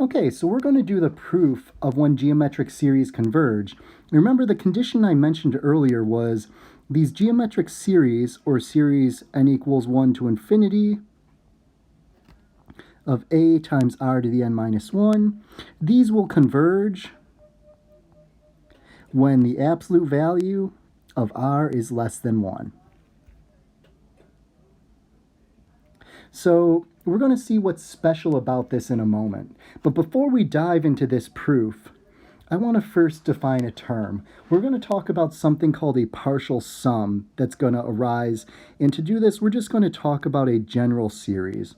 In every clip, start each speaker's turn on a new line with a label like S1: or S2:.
S1: Okay, so we're going to do the proof of when geometric series converge. Remember, the condition I mentioned earlier was these geometric series, or series n equals 1 to infinity of a times r to the n minus 1, these will converge when the absolute value of r is less than 1. So we're going to see what's special about this in a moment. But before we dive into this proof, I want to first define a term. We're going to talk about something called a partial sum that's going to arise. And to do this, we're just going to talk about a general series.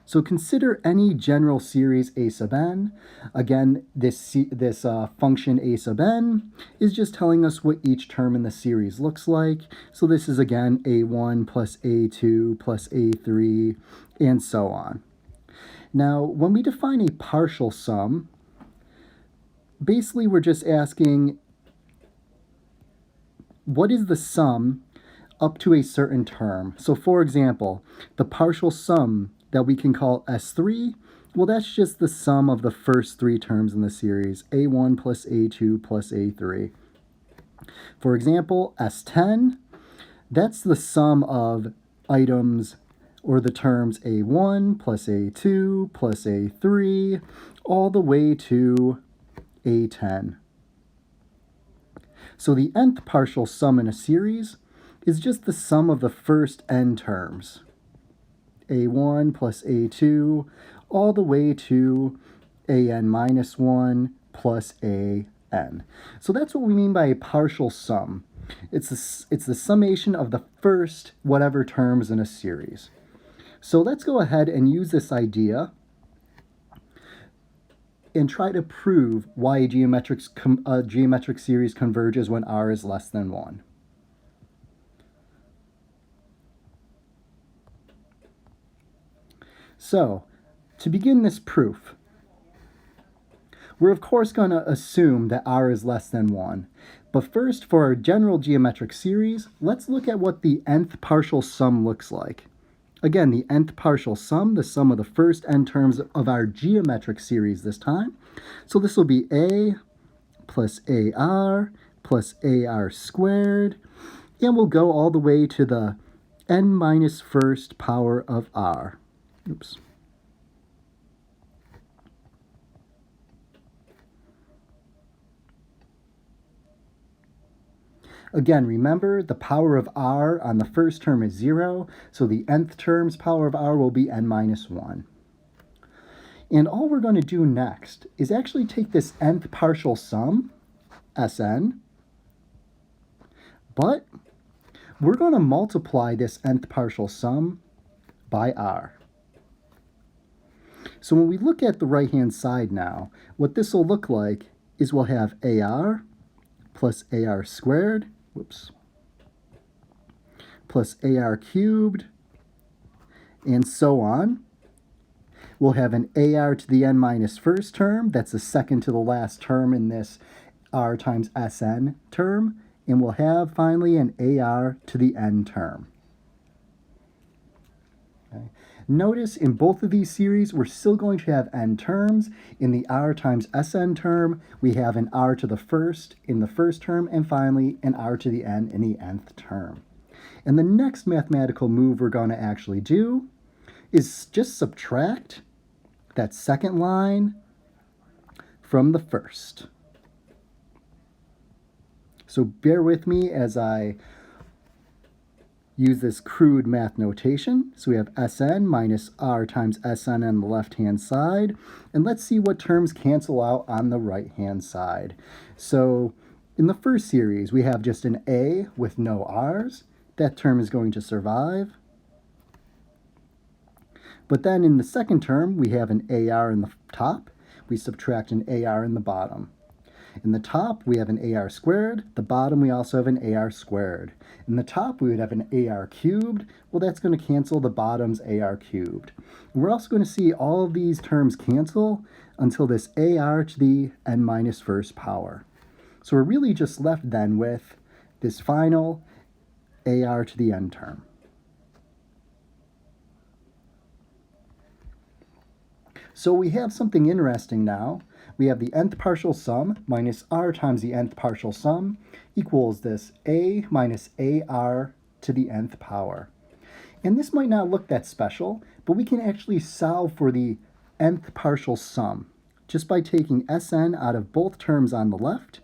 S1: So consider any general series a sub n. Again, this function a sub n is just telling us what each term in the series looks like. So this is again a1 plus a2 plus a3 and so on. Now, when we define a partial sum, basically we're just asking what is the sum up to a certain term. So for example, the partial sum that we can call S3, well, that's just the sum of the first three terms in the series, A1 plus A2 plus A3. For example, S10, that's the sum of items or the terms A1 plus A2 plus A3 all the way to A10. So the nth partial sum in a series is just the sum of the first n terms. A1 plus A2 all the way to AN minus 1 plus AN. So that's what we mean by a partial sum. It's the summation of the first whatever terms in a series. So let's go ahead and use this idea and try to prove why a geometric series converges when r is less than 1. So, to begin this proof, we're of course going to assume that r is less than 1. But first, for our general geometric series, let's look at what the nth partial sum looks like. Again, the nth partial sum, the sum of the first n terms of our geometric series this time. So this will be a plus ar plus ar squared, and we'll go all the way to the n minus first power of r. Oops. Again, remember the power of r on the first term is 0, so the nth term's power of r will be n minus 1. And all we're going to do next is actually take this nth partial sum, Sn, but we're going to multiply this nth partial sum by r. So when we look at the right-hand side now, what this will look like is we'll have ar plus ar squared, plus ar cubed, and so on. We'll have an ar to the n minus first term, that's the second to the last term in this r times Sn term, and we'll have finally an ar to the n term. Okay. Notice in both of these series, we're still going to have n terms. In the r times Sn term, we have an r to the first in the first term, and finally an r to the n in the nth term. And the next mathematical move we're going to actually do is just subtract that second line from the first. So bear with me as I use this crude math notation. So we have Sn minus r times Sn on the left-hand side. And let's see what terms cancel out on the right-hand side. So in the first series, we have just an a with no r's. That term is going to survive. But then in the second term, we have an ar in the top. We subtract an ar in the bottom. In the top, we have an ar squared. The bottom, we also have an ar squared. In the top, we would have an ar cubed. Well, that's going to cancel the bottom's ar cubed. And we're also going to see all of these terms cancel until this ar to the n minus first power. So we're really just left then with this final ar to the n term. So we have something interesting now. We have the nth partial sum minus r times the nth partial sum equals this a minus ar to the nth power. And this might not look that special, but we can actually solve for the nth partial sum just by taking Sn out of both terms on the left.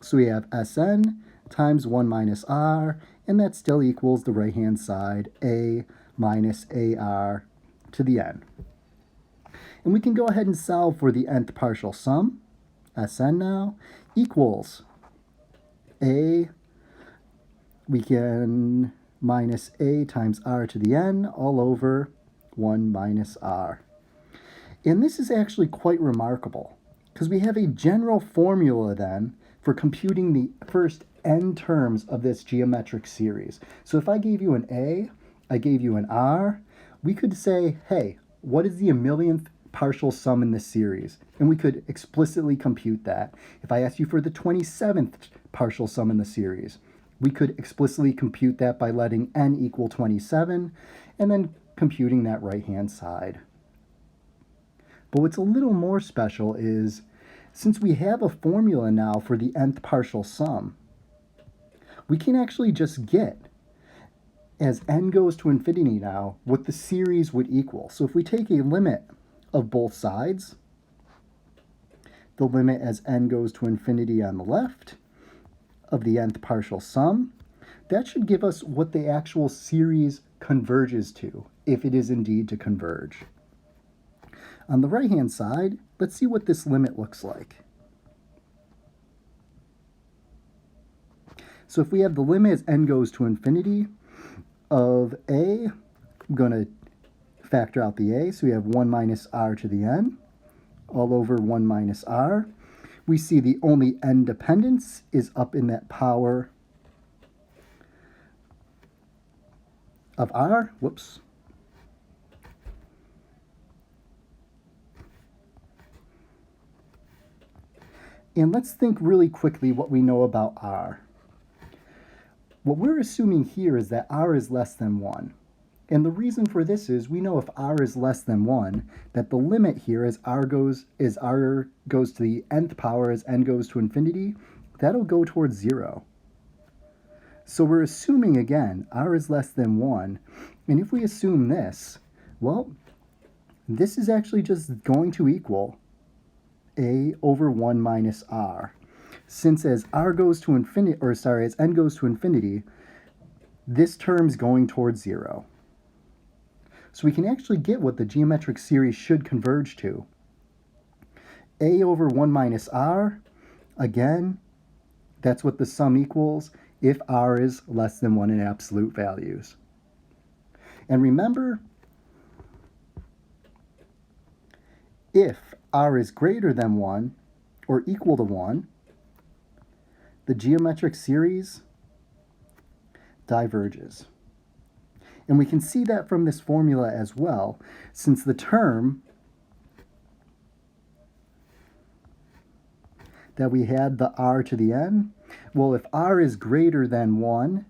S1: So we have Sn times 1 minus r, and that still equals the right-hand side, a minus ar to the n. And we can go ahead and solve for the nth partial sum, Sn now, equals a, we can minus a times r to the n all over 1 minus r. And this is actually quite remarkable, because we have a general formula then for computing the first n terms of this geometric series. So if I gave you an a, I gave you an r, we could say, hey, what is the millionth partial sum in this series? And we could explicitly compute that. If I asked you for the 27th partial sum in the series, we could explicitly compute that by letting n equal 27 and then computing that right-hand side. But what's a little more special is, since we have a formula now for the nth partial sum, we can actually just get, as n goes to infinity now, what the series would equal. So if we take a limit of both sides, the limit as n goes to infinity on the left of the nth partial sum, that should give us what the actual series converges to, if it is indeed to converge. On the right-hand side, let's see what this limit looks like. So if we have the limit as n goes to infinity of a, I'm going to factor out the a, so we have 1 minus r to the n all over 1 minus r. We see the only n dependence is up in that power of r. Whoops. And let's think really quickly what we know about r. What we're assuming here is that r is less than 1. And the reason for this is we know if r is less than 1, that the limit here as r goes to the nth power as n goes to infinity, that'll go towards 0. So we're assuming, again, r is less than 1. And if we assume this, well, this is actually just going to equal a over 1 minus r. Since as r goes to infinity, or sorry, as n goes to infinity, this term's going towards 0. So we can actually get what the geometric series should converge to. A over 1 minus r, again, that's what the sum equals if r is less than 1 in absolute values. And remember, if r is greater than 1 or equal to 1, the geometric series diverges. And we can see that from this formula as well, since the term that we had, the r to the n, well, if r is greater than 1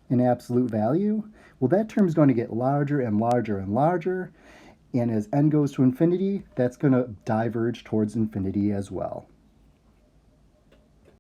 S1: in absolute value, well, that term is going to get larger and larger and larger, and as n goes to infinity, that's going to diverge towards infinity as well.